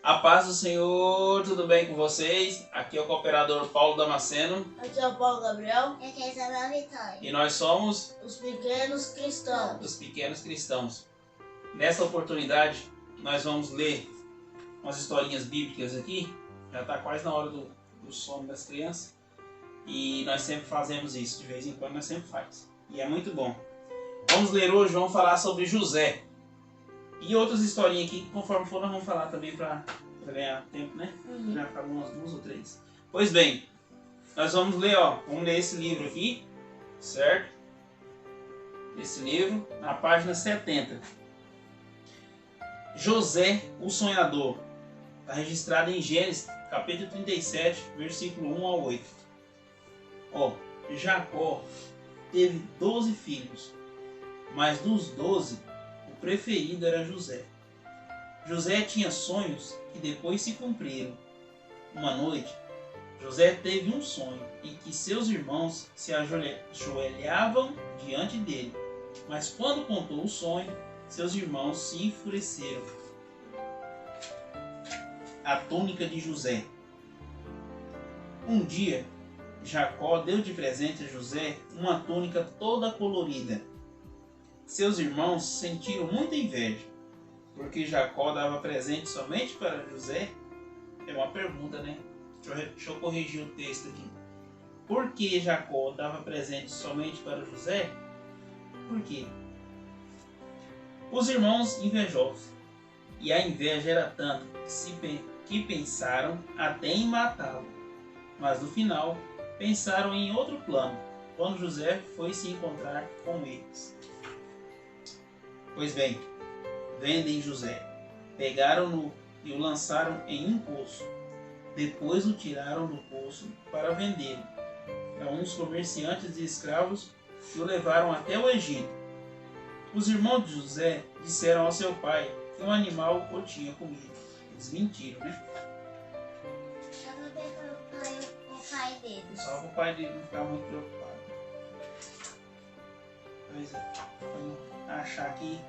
A paz do Senhor, tudo bem com vocês? Aqui é o cooperador Paulo Damasceno. Aqui é o Paulo Gabriel. E aqui é Isabel Vitória. E nós somos Os Pequenos Cristãos. os Pequenos Cristãos. Nessa oportunidade, nós vamos ler umas historinhas bíblicas aqui. Já está quase na hora do sono das crianças. E nós sempre fazemos isso, de vez em quando nós sempre faz. E é muito bom. Vamos ler hoje, vamos falar sobre José. E outras historinhas aqui, conforme for, nós vamos falar também para ganhar tempo, né? Já acabou umas 2 ou 3. Pois bem, nós vamos ler, vamos ler esse livro aqui, certo? Esse livro, na página 70. José, o sonhador. Está registrado em Gênesis, capítulo 37, versículo 1 ao 8. Jacó teve 12 filhos, mas dos 12, o preferido era José. José tinha sonhos que depois se cumpriram. Uma noite, José teve um sonho em que seus irmãos se ajoelhavam diante dele. Mas quando contou o sonho, seus irmãos se enfureceram. A túnica de José. Um dia, Jacó deu de presente a José uma túnica toda colorida. Seus irmãos sentiram muita inveja, porque Jacó dava presente somente para José. É uma pergunta, né? Deixa eu corrigir o texto aqui. Por que Jacó dava presente somente para José? Por quê? Os irmãos invejosos. E a inveja era tanto que pensaram até em matá-lo. Mas no final, pensaram em outro plano, quando José foi se encontrar com eles. Pois bem, vendem José, pegaram-no e o lançaram em um poço. Depois o tiraram do poço para vendê-lo a uns comerciantes de escravos que o levaram até o Egito. Os irmãos de José disseram ao seu pai que um animal o tinha comido. Eles mentiram, né? O pai dele. Só para o pai dele não ficar muito preocupado. Pois é, vamos achar aqui.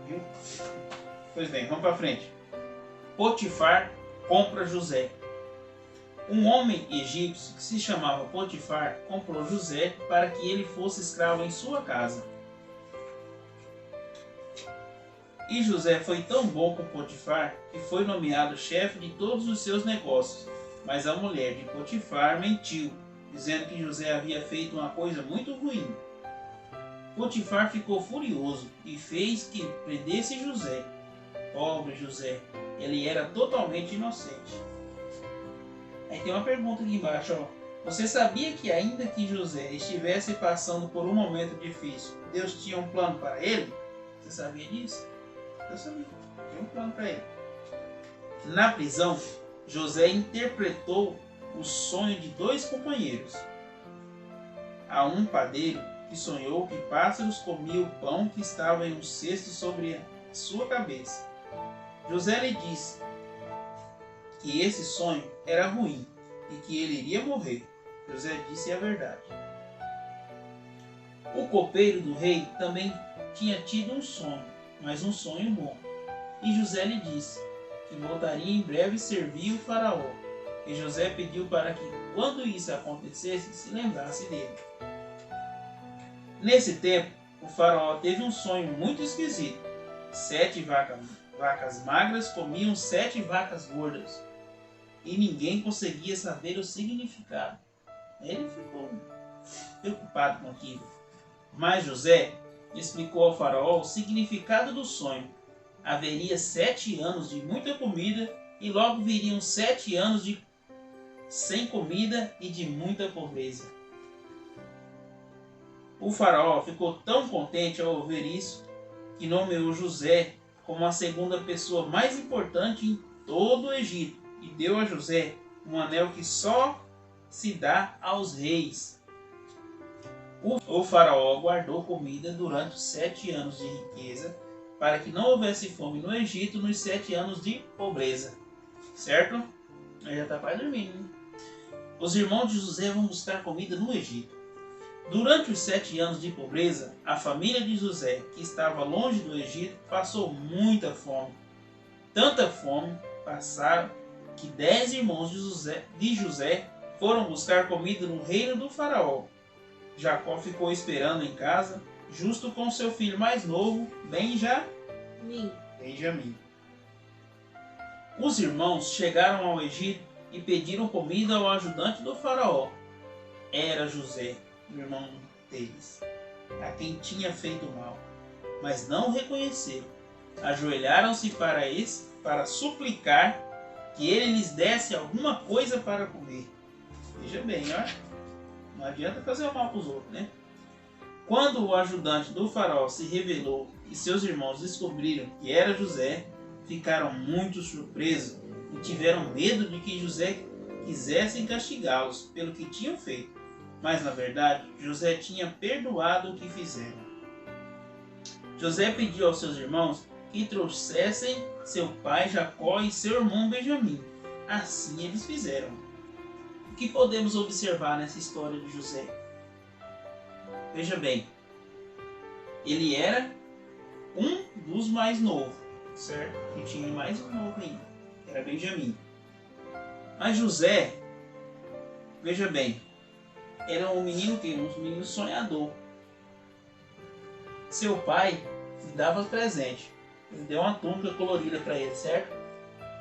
Viu? Pois bem, vamos para frente. Potifar compra José. Um homem egípcio que se chamava Potifar comprou José para que ele fosse escravo em sua casa. E José foi tão bom com Potifar que foi nomeado chefe de todos os seus negócios. Mas a mulher de Potifar mentiu, dizendo que José havia feito uma coisa muito ruim. Potifar ficou furioso e fez que prendesse José. Pobre José, ele era totalmente inocente. Aí tem uma pergunta aqui embaixo, Você sabia que ainda que José estivesse passando por um momento difícil, Deus tinha um plano para ele? Você sabia disso? Eu sabia. Tinha um plano para ele. Na prisão, José interpretou o sonho de 2 companheiros. Há um padeiro que sonhou que pássaros comiam o pão que estava em um cesto sobre a sua cabeça. José lhe disse que esse sonho era ruim e que ele iria morrer. José disse a verdade. O copeiro do rei também tinha tido um sonho, mas um sonho bom. E José lhe disse que voltaria em breve servir o faraó. E José pediu para que, quando isso acontecesse, se lembrasse dele. Nesse tempo, o faraó teve um sonho muito esquisito. 7 vacas magras comiam 7 vacas gordas. E ninguém conseguia saber o significado. Ele ficou preocupado com aquilo. Mas José explicou ao faraó o significado do sonho. Haveria 7 anos de muita comida e logo viriam 7 anos sem comida e de muita pobreza. O faraó ficou tão contente ao ouvir isso que nomeou José como a segunda pessoa mais importante em todo o Egito e deu a José um anel que só se dá aos reis. O faraó guardou comida durante os 7 anos de riqueza para que não houvesse fome no Egito nos 7 anos de pobreza. Certo? Aí já está quase dormindo, né? Os irmãos de José vão buscar comida no Egito. Durante os 7 anos de pobreza, a família de José, que estava longe do Egito, passou muita fome tanta fome passaram que 10 irmãos de José foram buscar comida no reino do faraó. Jacó ficou esperando em casa, justo com seu filho mais novo, Benjamim. Os irmãos chegaram ao Egito e pediram comida ao ajudante do faraó. Era José, o irmão deles, a quem tinha feito mal, mas não o reconheceram. Ajoelharam-se para suplicar que ele lhes desse alguma coisa para comer. Veja bem, ó. Não adianta fazer o mal para os outros, né? Quando o ajudante do faraó se revelou e seus irmãos descobriram que era José, ficaram muito surpresos e tiveram medo de que José quisessem castigá-los pelo que tinham feito. Mas, na verdade, José tinha perdoado o que fizeram. José pediu aos seus irmãos que trouxessem seu pai Jacó e seu irmão Benjamim. Assim eles fizeram. O que podemos observar nessa história de José? Veja bem, ele era um dos mais novos, certo? E tinha mais um novo ainda, era Benjamim. Mas José, veja bem, era um menino sonhador. Seu pai lhe dava presente. Ele deu uma túnica colorida para ele, certo?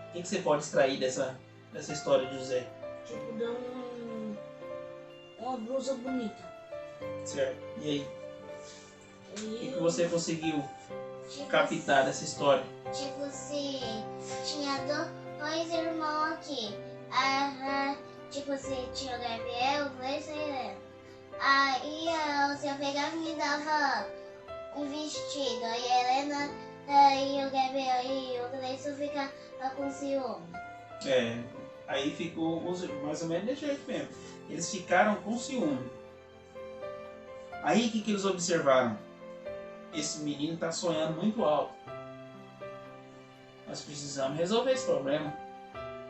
O que você pode extrair dessa história de José? Tipo, deu uma blusa bonita. Certo. E aí? E O que você conseguiu Tipo, captar dessa história? tipo se tinha dois irmãos aqui. Tipo se tinha o Gabriel, o Gleison e a Helena. Aí eu pegava e me dava um vestido. Aí a Helena e o Gabriel e o Gleison ficavam com ciúme. Aí ficou mais ou menos desse jeito mesmo. Eles ficaram com ciúme. Aí o que eles observaram? Esse menino está sonhando muito alto. Nós precisamos resolver esse problema.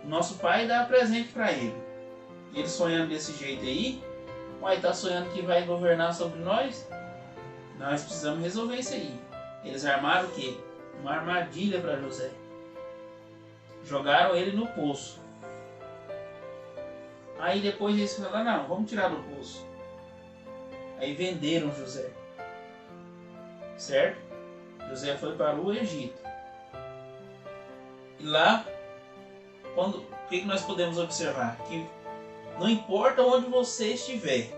O nosso pai dá presente para ele. Ele sonhando desse jeito aí, está sonhando que vai governar sobre nós? Nós precisamos resolver isso aí. Eles armaram o quê? Uma armadilha para José. Jogaram ele no poço. Aí depois eles falaram, não, vamos tirar do poço. Aí venderam José. Certo? José foi para o Egito. E lá, o que nós podemos observar? Que não importa onde você estiver,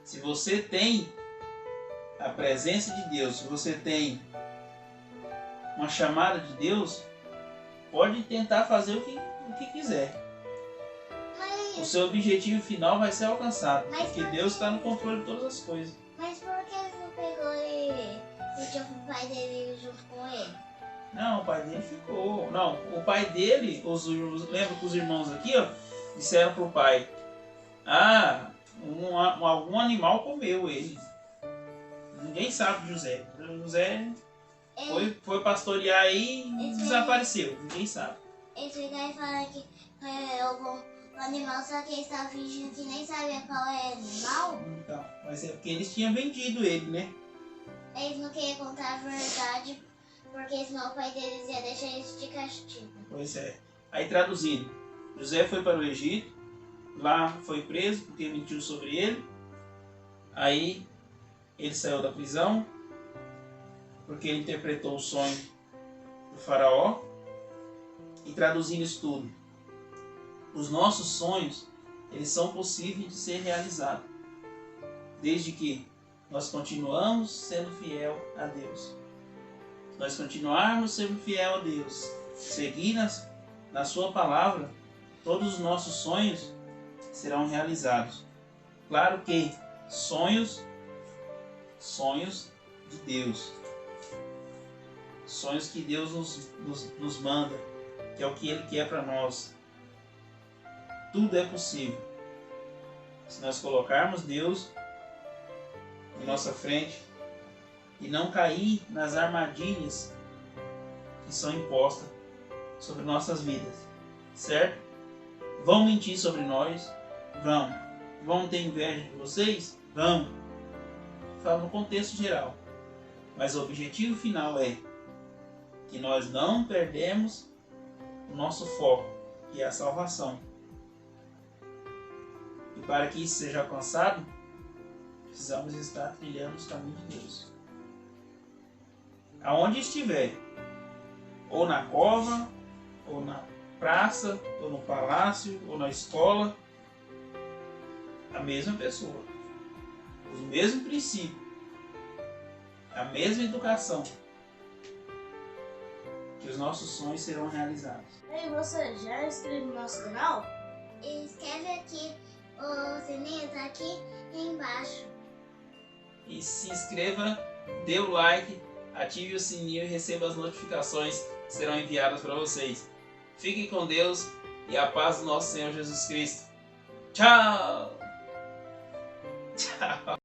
se você tem a presença de Deus, se você tem uma chamada de Deus, pode tentar fazer o que quiser. O seu objetivo final vai ser alcançado, porque Deus está no controle de todas as coisas. Mas por que ele não pegou e deixou o pai dele junto com ele? Não, o pai dele ficou. Não, o pai dele, lembra que os irmãos aqui, ó, disseram pro pai: algum animal comeu ele. Ninguém sabe de José. José foi pastorear aí e desapareceu. Ninguém sabe. Eles ficaram falando que foi algum animal, só que eles estavam fingindo que nem sabia qual é o animal. Então, mas é porque eles tinham vendido ele, né? Eles não queriam contar a verdade, porque senão o pai deles ia deixar eles de castigo. Pois é. Aí traduzindo, José foi para o Egito, lá foi preso porque mentiu sobre ele. Aí ele saiu da prisão porque ele interpretou o sonho do faraó. E traduzindo isso tudo, os nossos sonhos, eles são possíveis de ser realizados, desde que nós continuamos sendo fiel a Deus. Nós continuarmos sendo fiel a Deus, seguir na sua palavra, todos os nossos sonhos serão realizados. Claro que sonhos de Deus, sonhos que Deus nos manda, que é o que Ele quer para nós. Tudo é possível se nós colocarmos Deus em nossa frente e não cair nas armadilhas que são impostas sobre nossas vidas, certo? Vão mentir sobre nós? Vão ter inveja de vocês? Vão. Falo no contexto geral. Mas o objetivo final é que nós não perdemos o nosso foco, que é a salvação. E para que isso seja alcançado, precisamos estar trilhando os caminhos de Deus. Aonde estiver, ou na cova, ou na praça, ou no palácio, ou na escola, a mesma pessoa, o mesmo princípio, a mesma educação, que os nossos sonhos serão realizados. Ei, você já inscreveu no nosso canal? Escreve aqui, o sininho tá aqui embaixo. E se inscreva, dê o like, ative o sininho e receba as notificações que serão enviadas para vocês. Fiquem com Deus e a paz do nosso Senhor Jesus Cristo. Tchau! Tchau!